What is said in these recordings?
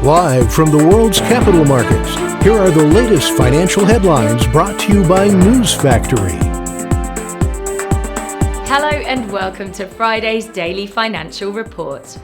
Live from the world's capital markets, here are the latest financial headlines brought to you by News Factory. Hello and welcome to Friday's Daily Financial Report.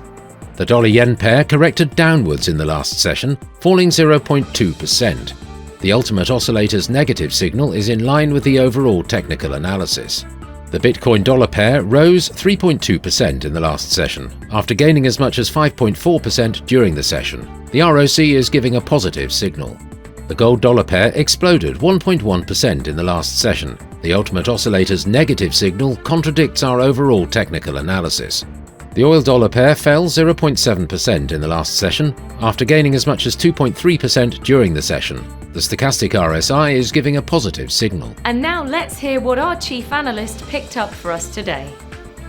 The dollar-yen pair corrected downwards in the last session, falling 0.2%. The ultimate oscillator's negative signal is in line with the overall technical analysis. The Bitcoin-dollar pair rose 3.2% in the last session, after gaining as much as 5.4% during the session. The ROC is giving a positive signal. The gold-dollar pair exploded 1.1% in the last session. The ultimate oscillator's negative signal contradicts our overall technical analysis. The oil-dollar pair fell 0.7% in the last session, after gaining as much as 2.3% during the session. The stochastic RSI is giving a positive signal. And now let's hear what our chief analyst picked up for us today.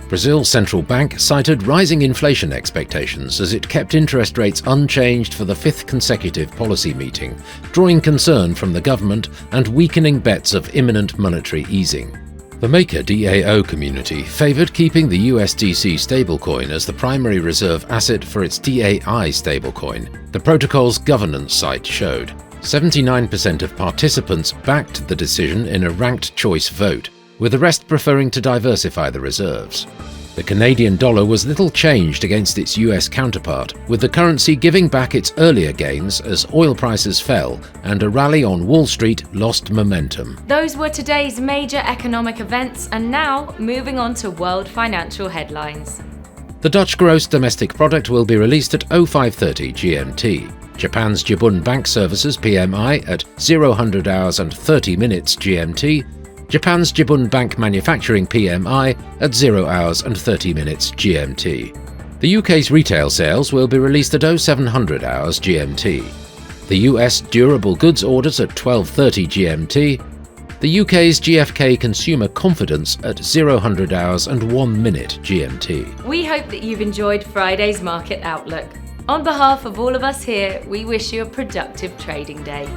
Brazil's central bank cited rising inflation expectations as it kept interest rates unchanged for the fifth consecutive policy meeting, drawing concern from the government and weakening bets of imminent monetary easing. The Maker DAO community favored keeping the USDC stablecoin as the primary reserve asset for its DAI stablecoin, the protocol's governance site showed. 79% of participants backed the decision in a ranked choice vote, with the rest preferring to diversify the reserves. The Canadian dollar was little changed against its US counterpart, with the currency giving back its earlier gains as oil prices fell and a rally on Wall Street lost momentum. Those were today's major economic events, and now moving on to world financial headlines. The Dutch gross domestic product will be released at 0530 GMT. Japan's Jibun Bank Services PMI at 00 hours and 30 minutes GMT. Japan's Jibun Bank Manufacturing PMI at 0 hours and 30 minutes GMT. The UK's retail sales will be released at 0700 hours GMT. The US durable goods orders at 12:30 GMT. The UK's GfK consumer confidence at 00 hours and 1 minute GMT. We hope that you've enjoyed Friday's market outlook. On behalf of all of us here, we wish you a productive trading day.